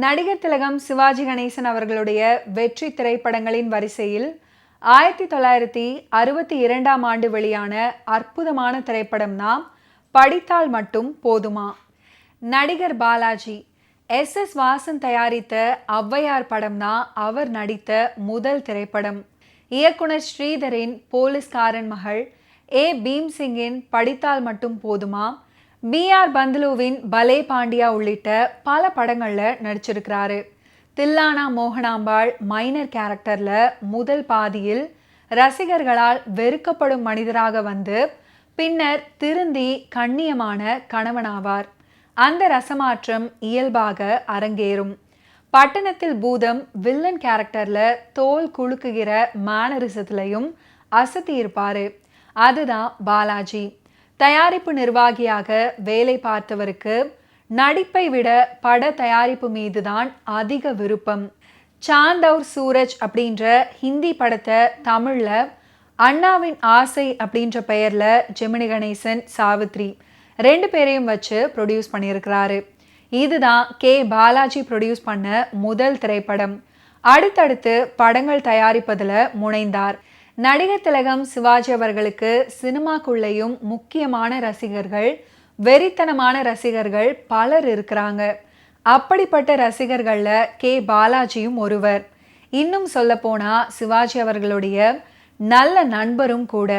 நடிகர் திலகம் சிவாஜி கணேசன் அவர்களுடைய வெற்றி திரைப்படங்களின் வரிசையில் 1962ஆம் ஆண்டு வெளியான அற்புதமான திரைப்படம் தான் படித்தால் மட்டும் போதுமா. நடிகர் பாலாஜி எஸ் வாசன் தயாரித்த ஔவையார் படம் தான் அவர் நடித்த முதல் திரைப்படம். இயக்குனர் ஸ்ரீதரின் போலீஸ்காரன் மகள், பீம்சிங்கின் படித்தால் மட்டும் போதுமா, ஆர் பந்துலுவின் பலே பாண்டியா உள்ளிட்ட பல படங்களில் நடிச்சிருக்கிறாரு. தில்லானா மோகனாம்பாள் மைனர் கேரக்டரில் முதல் பாதியில் ரசிகர்களால் வெறுக்கப்படும் மனிதராக வந்து பின்னர் திருந்தி கண்ணியமான கணவனாவார். அந்த ரசமாற்றம் இயல்பாக அரங்கேறும். பட்டணத்தில் பூதம் வில்லன் கேரக்டரில் தோல் குலுக்குகிற மேனரிசத்துலையும் அசத்தி இருப்பார். அதுதான் பாலாஜி. தயாரிப்பு நிர்வாகியாக வேலை பார்த்தவருக்கு நடிப்பை விட பட தயாரிப்பு மீதுதான் அதிக விருப்பம். சாந்த் அவுர் சூரஜ் அப்படின்ற ஹிந்தி படத்தை தமிழில் அண்ணாவின் ஆசை அப்படின்ற பெயரில் ஜெமினி கணேசன், சாவித்ரி 2 பேரையும் வச்சு ப்ரொடியூஸ் பண்ணியிருக்கிறாரு. இதுதான் பாலாஜி ப்ரொடியூஸ் பண்ண முதல் திரைப்படம். அடுத்தடுத்து படங்கள் தயாரிப்பதில் முனைந்தார். நடிகர் திலகம் சிவாஜி அவர்களுக்கு சினிமாக்குள்ளேயும் முக்கியமான ரசிகர்கள், வெறித்தனமான ரசிகர்கள் பலர் இருக்கிறாங்க. அப்படிப்பட்ட ரசிகர்களில் பாலாஜியும் ஒருவர். இன்னும் சொல்லப்போனால் சிவாஜி அவர்களுடைய நல்ல நண்பரும் கூட.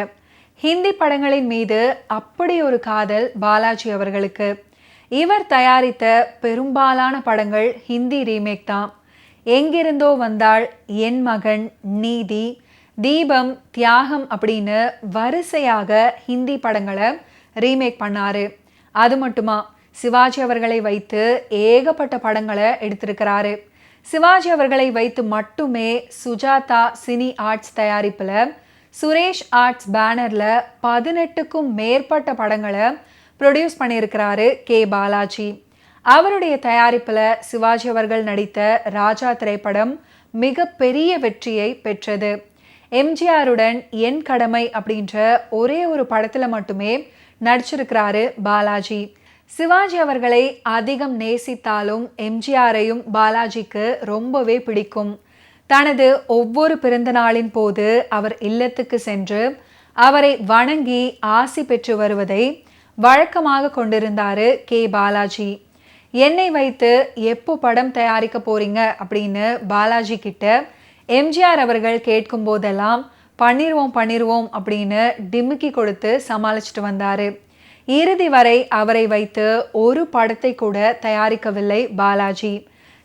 ஹிந்தி படங்களின் மீது அப்படி ஒரு காதல் பாலாஜி அவர்களுக்கு. இவர் தயாரித்த பெரும்பாலான படங்கள் ஹிந்தி ரீமேக் தான். எங்கிருந்தோ வந்தாள், என் மகன், நீதி, தீபம், தியாகம் அப்படின்னு வரிசையாக ஹிந்தி படங்களை ரீமேக் பண்ணாரு. அது மட்டுமா, சிவாஜி அவர்களை வைத்து ஏகப்பட்ட படங்களை எடுத்திருக்கிறாரு. சிவாஜி அவர்களை வைத்து மட்டுமே சுஜாதா சினி ஆர்ட்ஸ் தயாரிப்பில் சுரேஷ் ஆர்ட்ஸ் பேனரில் 18க்கும் மேற்பட்ட படங்களை ப்ரொடியூஸ் பண்ணியிருக்கிறாரு பாலாஜி. அவருடைய தயாரிப்பில் சிவாஜி அவர்கள் நடித்த ராஜா திரைப்படம் மிகப்பெரிய வெற்றியை பெற்றது. எம்ஜிஆருடன் என் கடமை அப்படின்ற ஒரே ஒரு படத்தில் மட்டுமே நடிச்சிருக்கிறாரு பாலாஜி. சிவாஜி அவர்களை அதிகம் நேசித்தாலும் எம்ஜிஆரையும் பாலாஜிக்கு ரொம்பவே பிடிக்கும். தனது ஒவ்வொரு பிறந்த நாளின் போது அவர் இல்லத்துக்கு சென்று அவரை வணங்கி ஆசி பெற்று வருவதை வழக்கமாக கொண்டிருந்தாரு பாலாஜி. என்னை வைத்து எப்போ படம் தயாரிக்க போறீங்க அப்படின்னு பாலாஜி கிட்ட எம்ஜிஆர் அவர்கள் கேட்கும் போதெல்லாம் பண்ணிடுவோம் அப்படின்னு டிமிக்கி கொடுத்து சமாளிச்சுட்டு வந்தார். இறுதி வரை அவரை வைத்து ஒரு படத்தை கூட தயாரிக்கவில்லை பாலாஜி.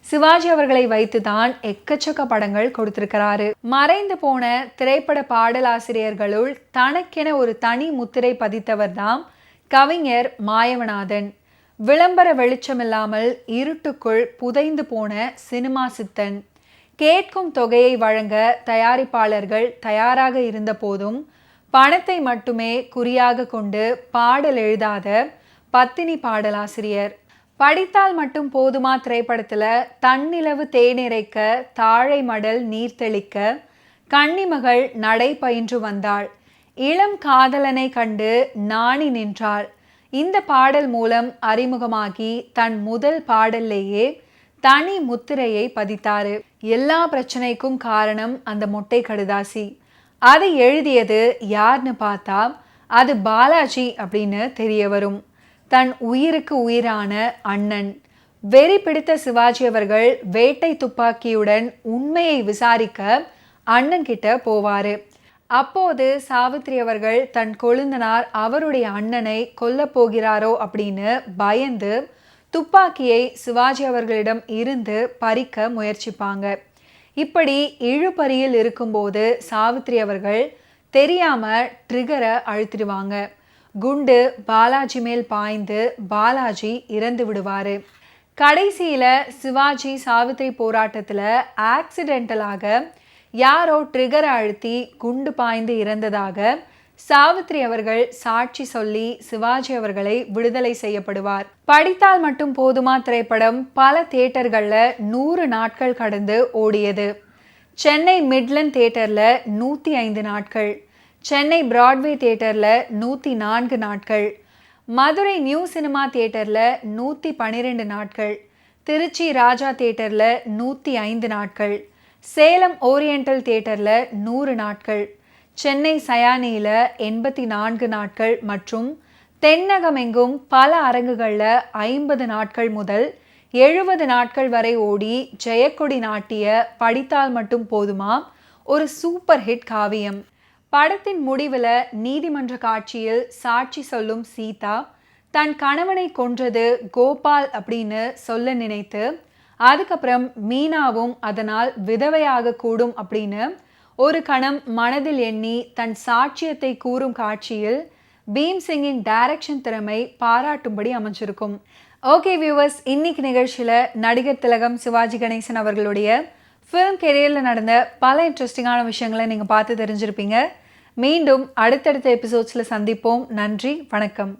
சிவாஜி அவர்களை வைத்து தான் எக்கச்சக்க படங்கள் கொடுத்திருக்கிறாரு. மறைந்து போன திரைப்பட பாடலாசிரியர்களுள் தனக்கென ஒரு தனி முத்திரை பதித்தவர் தான் கவிஞர் மாயவநாதன். விளம்பர வெளிச்சமில்லாமல் இருட்டுக்குள் புதைந்து போன சினிமா சித்தன். கேட்கும் தொகையை வழங்க தயாரிப்பாளர்கள் தயாராக இருந்த போதும் பணத்தை மட்டுமே குறியாக கொண்டு பாடல் எழுதாத பத்தினி பாடலாசிரியர். படித்தால் மட்டும் போதுமா திரைப்படத்தில் தன்னிலவு தேனிறைக்க, தாழை மடல் நீர் தெளிக்க, கன்னிமகள் நடை பயின்று வந்தாள், இளம் காதலனை கண்டு நாணி நின்றாள். இந்த பாடல் மூலம் அறிமுகமாகி தன் முதல் பாடல்லேயே தனி முத்திரையை பதித்தாரு. எல்லா பிரச்சனைக்கும் காரணம் அந்த மொட்டை கடுதாசி. அதை எழுதியது யார்னு பார்த்தா அது பாலாஜி அப்படின்னு தெரிய வரும். தன் உயிருக்கு உயிரான அண்ணன். வெறி பிடித்த சிவாஜி அவர்கள் வேட்டை துப்பாக்கியுடன் உண்மையை விசாரிக்க அண்ணன் கிட்ட போவாரு. அப்போது சாவித்ரி அவர்கள் தன் கொழுந்தனார் அவருடைய அண்ணனை கொல்ல போகிறாரோ அப்படின்னு பயந்து துப்பாக்கியை சிவாஜி அவர்களிடம் இருந்து பறிக்க முயற்சிப்பாங்க. இப்படி இழுபறியில் இருக்கும்போது சாவித்ரி அவர்கள் தெரியாம ட்ரிகரை அழுத்திடுவாங்க. குண்டு பாலாஜி மேல் பாய்ந்து பாலாஜி இறந்து விடுவாரு. கடைசியில சிவாஜி சாவித்ரி போராட்டத்தில் ஆக்சிடென்டலாக யாரோ ட்ரிகரை அழுத்தி குண்டு பாய்ந்து இறந்ததாக சாவித்ரி அவர்கள் சாட்சி சொல்லி சிவாஜி அவர்களை விடுதலை செய்யப்படுவார். படித்தால் மட்டும் போதுமா திரைப்படம் பல தியேட்டர்களில் 100 நாட்கள் கடந்து ஓடியது. சென்னை மிட்லண்ட் தியேட்டரில் 105 நாட்கள், சென்னை பிராட்வே தியேட்டரில் 104 நாட்கள், மதுரை நியூ சினிமா தியேட்டரில் 112 நாட்கள், திருச்சி ராஜா தியேட்டரில் 105 நாட்கள், சேலம் ஓரியண்டல் தியேட்டரில் 100 நாட்கள், சென்னை சயானியில் 84 நாட்கள் மற்றும் தென்னகமெங்கும் பல அரங்குகளில் 50 நாட்கள் முதல் 70 நாட்கள் வரை ஓடி ஜெயக்கொடி நாட்டிய படித்தால் மட்டும் போதுமா ஒரு சூப்பர் ஹிட் காவியம். படத்தின் முடிவில் நீதிமன்ற காட்சியில் சாட்சி சொல்லும் சீதா தன் கணவனை கொன்றது கோபால் அப்படின்னு சொல்ல நினைத்து அதுக்கப்புறம் மீனாவும் அதனால் விதவையாக கூடும் அப்படின்னு ஒரு கணம் மனதில் எண்ணி தன் சாட்சியத்தை கூறும் காட்சியில் பீம்சிங்கின் டைரக்ஷன் திறமை பாராட்டும்படி அமைஞ்சிருக்கும். ஓகே வியூவர்ஸ், இன்னைக்கு நிகழ்ச்சியில் நடிகர் திலகம் சிவாஜி கணேசன் அவர்களுடைய ஃபிலிம் கெரியரில் நடந்த பல இன்ட்ரெஸ்டிங்கான விஷயங்களை நீங்கள் பார்த்து தெரிஞ்சிருப்பீங்க. மீண்டும் அடுத்தடுத்த எபிசோட்ஸில் சந்திப்போம். நன்றி, வணக்கம்.